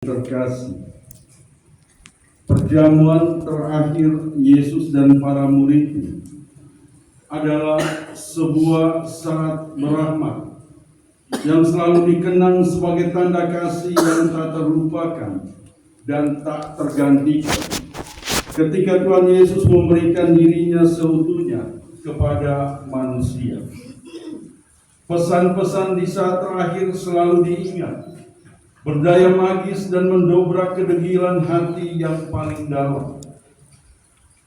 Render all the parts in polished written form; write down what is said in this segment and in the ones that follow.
Terkasih, perjamuan terakhir Yesus dan para muridnya adalah sebuah saat berahmat yang selalu dikenang sebagai tanda kasih yang tak terlupakan dan tak tergantikan. Ketika Tuhan Yesus memberikan dirinya seutuhnya kepada manusia, pesan-pesan di saat terakhir selalu diingat, berdaya magis dan mendobrak kedegilan hati yang paling dalam.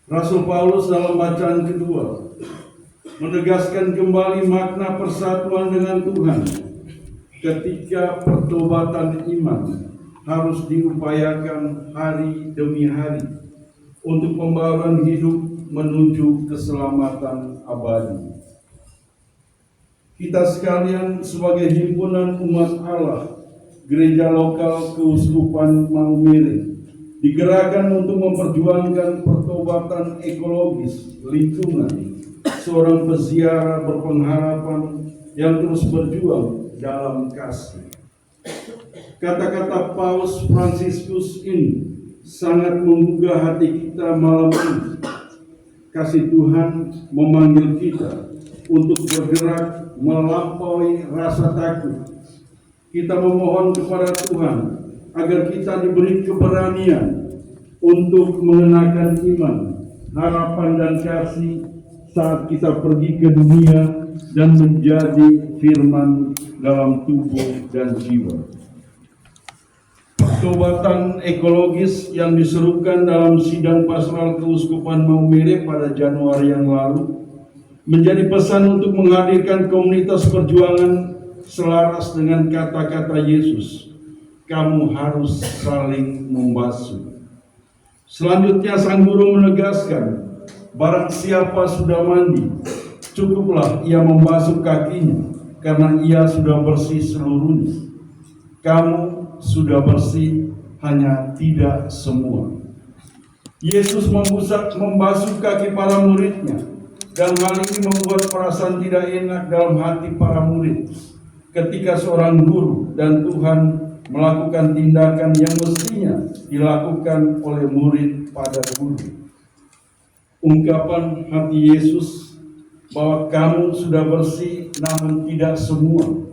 Rasul Paulus dalam bacaan kedua menegaskan kembali makna persatuan dengan Tuhan ketika pertobatan iman harus diupayakan hari demi hari untuk pembaruan hidup menuju keselamatan abadi. Kita sekalian sebagai himpunan umat Allah Gereja Lokal Keuskupan Maumere digerakkan untuk memperjuangkan pertobatan ekologis lingkungan, seorang peziarah berpengharapan yang terus berjuang dalam kasih. Kata-kata Paus Fransiskus ini sangat menggugah hati kita malam ini. Kasih Tuhan memanggil kita untuk bergerak melampaui rasa takut. Kita memohon kepada Tuhan agar kita diberi keberanian untuk mengenakan iman, harapan dan kasih saat kita pergi ke dunia dan menjadi firman dalam tubuh dan jiwa. Pertobatan ekologis yang diserukan dalam sidang pastoral Keuskupan Maumere pada Januari yang lalu menjadi pesan untuk menghadirkan komunitas perjuangan selaras dengan kata-kata Yesus, kamu harus saling membasuh. Selanjutnya sang guru menegaskan, barang siapa sudah mandi, cukuplah ia membasuh kakinya, karena ia sudah bersih seluruhnya. Kamu sudah bersih, hanya tidak semua. Yesus membasuh kaki para muridnya, dan hal ini membuat perasaan tidak enak dalam hati para murid. Ketika seorang guru dan Tuhan melakukan tindakan yang mestinya dilakukan oleh murid pada guru. Ungkapan hati Yesus bahwa kamu sudah bersih namun tidak semua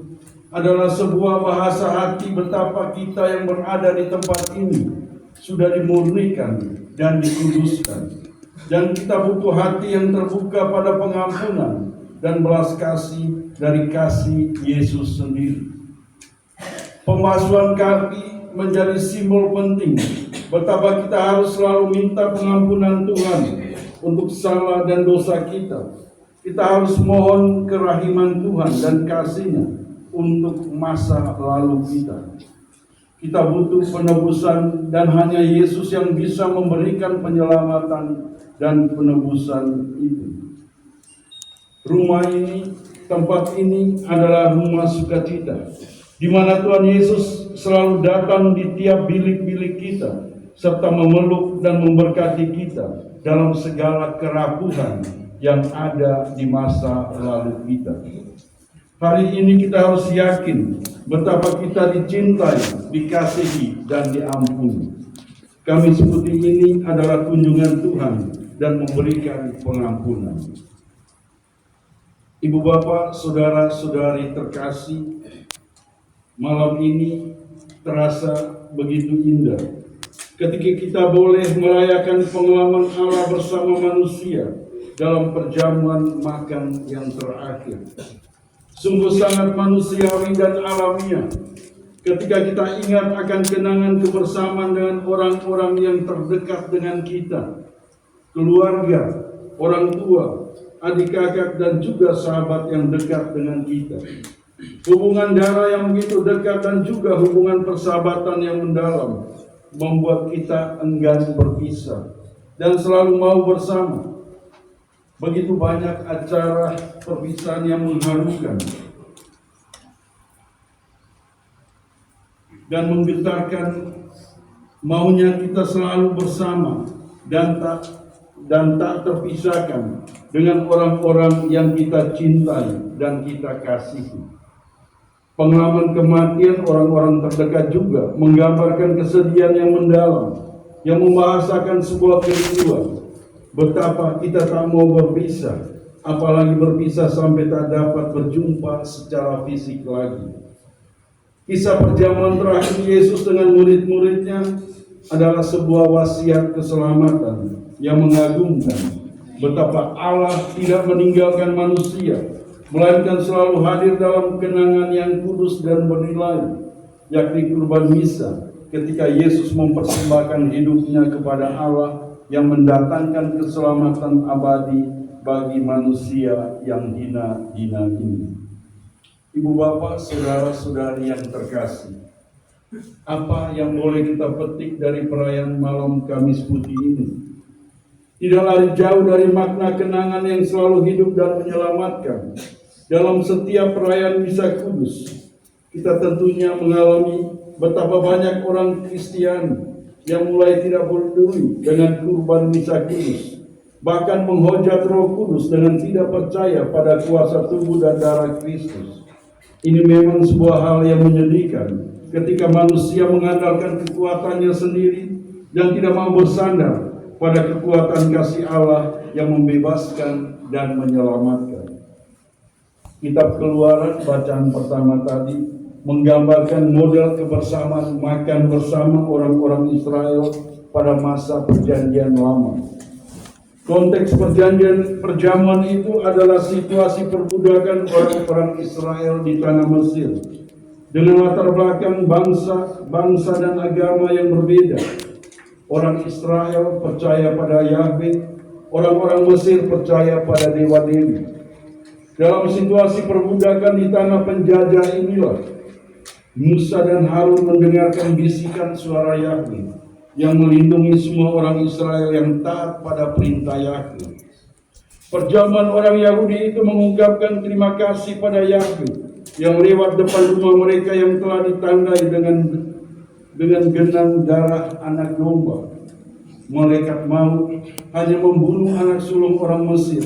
adalah sebuah bahasa hati betapa kita yang berada di tempat ini sudah dimurnikan dan dikuduskan. Dan kita butuh hati yang terbuka pada pengampunan dan belas kasih dari kasih Yesus sendiri. Pembasuhan kaki menjadi simbol penting betapa kita harus selalu minta pengampunan Tuhan untuk salah dan dosa kita. Kita harus mohon kerahiman Tuhan dan kasih-Nya untuk masa lalu kita. Kita butuh penebusan dan hanya Yesus yang bisa memberikan penyelamatan dan penebusan itu. Rumah ini, tempat ini adalah rumah sukacita, di mana Tuhan Yesus selalu datang di tiap bilik-bilik kita, serta memeluk dan memberkati kita dalam segala kerapuhan yang ada di masa lalu kita. Hari ini kita harus yakin betapa kita dicintai, dikasihi, dan diampuni. Kami seperti ini adalah kunjungan Tuhan dan memberikan pengampunan. Ibu bapak, saudara-saudari terkasih, malam ini terasa begitu indah ketika kita boleh merayakan pengalaman Allah bersama manusia dalam perjamuan makan yang terakhir. Sungguh sangat manusiawi dan alamiah ketika kita ingat akan kenangan kebersamaan dengan orang-orang yang terdekat dengan kita, keluarga, orang tua, adik kakak, dan juga sahabat yang dekat dengan kita. Hubungan darah yang begitu dekat dan juga hubungan persahabatan yang mendalam membuat kita enggan berpisah dan selalu mau bersama. Begitu banyak acara perpisahan yang mengharukan dan menggetarkan maunya kita selalu bersama dan tak terpisahkan dengan orang-orang yang kita cintai dan kita kasihi. Pengalaman kematian orang-orang terdekat juga menggambarkan kesedihan yang mendalam, yang membahasakan sebuah kerinduan. Betapa kita tak mau berpisah, apalagi berpisah sampai tak dapat berjumpa secara fisik lagi. Kisah perjamuan terakhir Yesus dengan murid-muridnya adalah sebuah wasiat keselamatan yang mengagumkan. Betapa Allah tidak meninggalkan manusia, melainkan selalu hadir dalam kenangan yang kudus dan bernilai, yakni kurban misa, ketika Yesus mempersembahkan hidupnya kepada Allah yang mendatangkan keselamatan abadi bagi manusia yang hina-hina ini. Ibu bapak, saudara-saudari yang terkasih, apa yang boleh kita petik dari perayaan malam Kamis Putih ini? Tidak lari jauh dari makna kenangan yang selalu hidup dan menyelamatkan. Dalam setiap perayaan misa kudus, kita tentunya mengalami betapa banyak orang Kristiani yang mulai tidak peduli dengan kurban misa kudus, bahkan menghujat Roh Kudus dengan tidak percaya pada kuasa tubuh dan darah Kristus. Ini memang sebuah hal yang menyedihkan ketika manusia mengandalkan kekuatannya sendiri dan tidak mau bersandar pada kekuatan kasih Allah yang membebaskan dan menyelamatkan. Kitab Keluaran bacaan pertama tadi menggambarkan model kebersamaan makan bersama orang-orang Israel pada masa perjanjian lama. Konteks perjamuan itu adalah situasi perbudakan orang-orang Israel di tanah Mesir dengan latar belakang bangsa dan agama yang berbeda. Orang Israel percaya pada Yahweh, orang-orang Mesir percaya pada dewa-dewi. Dalam situasi perbudakan di tanah penjajah inilah, Musa dan Harun mendengarkan bisikan suara Yahweh yang melindungi semua orang Israel yang taat pada perintah Yahweh. Perjamuan orang Yahudi itu mengungkapkan terima kasih pada Yahweh yang lewat depan rumah mereka yang telah ditandai dengan genang darah anak domba. Malaikat maut hanya membunuh anak sulung orang Mesir,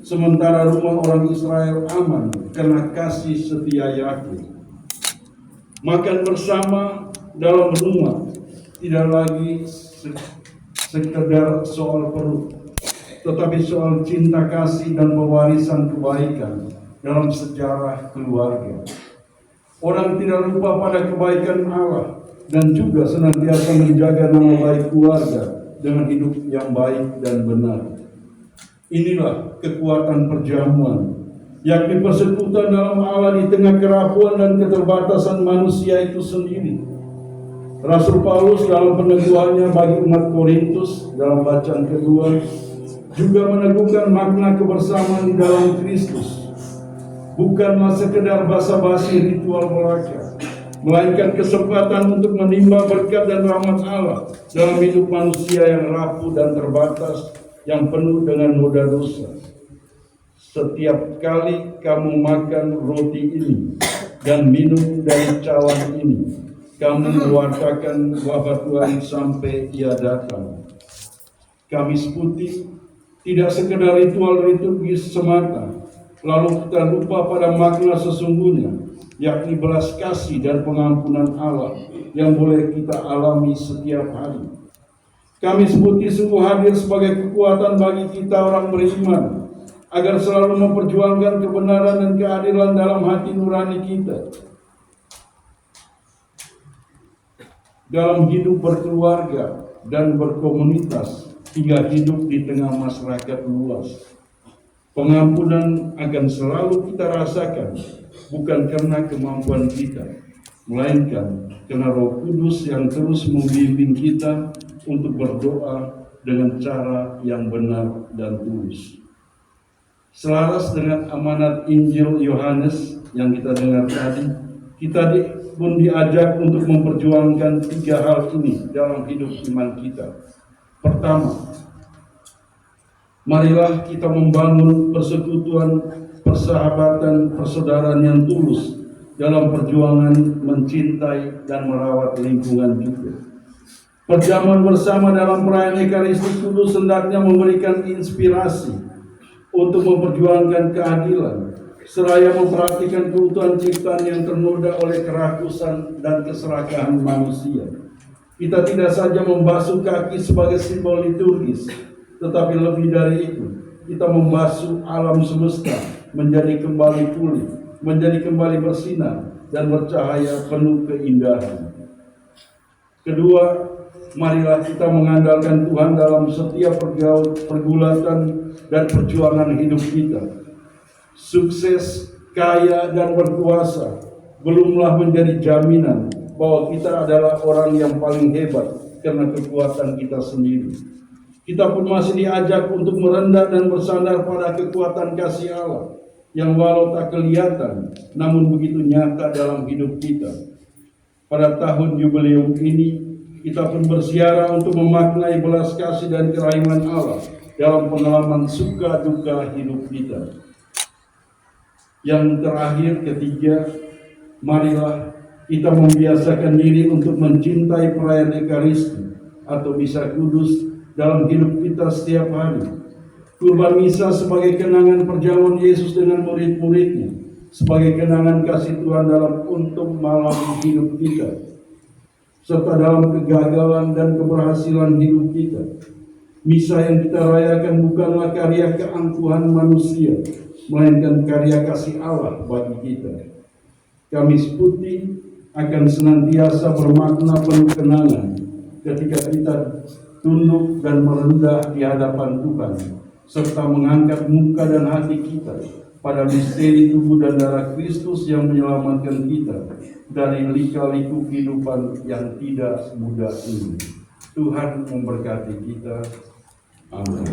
sementara rumah orang Israel aman karena kasih setia Yahweh. Makan bersama dalam rumah tidak lagi sekedar soal perut, tetapi soal cinta kasih dan pewarisan kebaikan dalam sejarah keluarga. Orang tidak lupa pada kebaikan Allah dan juga senantiasa menjaga nama baik keluarga dengan hidup yang baik dan benar. Inilah kekuatan perjamuan, yakni persekutuan dalam Allah di tengah kerapuan dan keterbatasan manusia itu sendiri. Rasul Paulus dalam peneguhannya bagi umat Korintus dalam bacaan kedua juga meneguhkan makna kebersamaan di dalam Kristus. Bukanlah sekedar basa-basi ritual belaka, melainkan kesempatan untuk menimba berkat dan rahmat Allah dalam hidup manusia yang rapuh dan terbatas, yang penuh dengan noda dosa. Setiap kali kamu makan roti ini dan minum dari cawan ini, kamu mewartakan wafat Tuhan sampai Ia datang. Kamis Putih tidak sekedar ritual liturgis semata, lalu kita lupa pada makna sesungguhnya, yakni belas kasih dan pengampunan Allah yang boleh kita alami setiap hari. Kamis Putih sungguh hadir sebagai kekuatan bagi kita orang beriman, agar selalu memperjuangkan kebenaran dan keadilan dalam hati nurani kita. Dalam hidup berkeluarga dan berkomunitas, hingga hidup di tengah masyarakat luas. Pengampunan akan selalu kita rasakan, bukan karena kemampuan kita, melainkan karena Roh Kudus yang terus membimbing kita untuk berdoa dengan cara yang benar dan tulus. Selaras dengan amanat Injil Yohanes yang kita dengar tadi, kita pun diajak untuk memperjuangkan 3 hal ini dalam hidup iman kita. Pertama, marilah kita membangun persekutuan, persahabatan, persaudaraan yang tulus dalam perjuangan mencintai dan merawat lingkungan juga. Perjamuan bersama dalam perayaan Ekaristi Kudus hendaknya memberikan inspirasi untuk memperjuangkan keadilan, seraya memperhatikan keutuhan ciptaan yang ternoda oleh kerakusan dan keserakahan manusia. Kita tidak saja membasuh kaki sebagai simbol liturgis, tetapi lebih dari itu, kita membasuh alam semesta menjadi kembali pulih, menjadi kembali bersinar dan bercahaya penuh keindahan. Kedua, marilah kita mengandalkan Tuhan dalam setiap pergulatan dan perjuangan hidup kita. Sukses, kaya, dan berkuasa belumlah menjadi jaminan bahwa kita adalah orang yang paling hebat karena kekuatan kita sendiri. Kita pun masih diajak untuk merendah dan bersandar pada kekuatan kasih Allah yang walau tak kelihatan namun begitu nyata dalam hidup kita. Pada tahun jubileum ini, kita pun bersiara untuk memaknai belas kasih dan kerahiman Allah dalam pengalaman suka duka hidup kita. Yang terakhir, ketiga, marilah kita membiasakan diri untuk mencintai perayaan Ekaristi atau Misa Kudus dalam hidup kita setiap hari. Kurban Misa sebagai kenangan perjamuan Yesus dengan murid-muridnya, sebagai kenangan kasih Tuhan dalam untung malam hidup kita, serta dalam kegagalan dan keberhasilan hidup kita. Misa yang kita rayakan bukanlah karya keangkuhan manusia, melainkan karya kasih Allah bagi kita. Kamis Putih akan senantiasa bermakna penuh kenangan ketika kita tunduk dan merendah di hadapan Tuhan, serta mengangkat muka dan hati kita pada misteri tubuh dan darah Kristus yang menyelamatkan kita dari lika-liku kehidupan yang tidak mudah ini. Tuhan memberkati kita. Amin.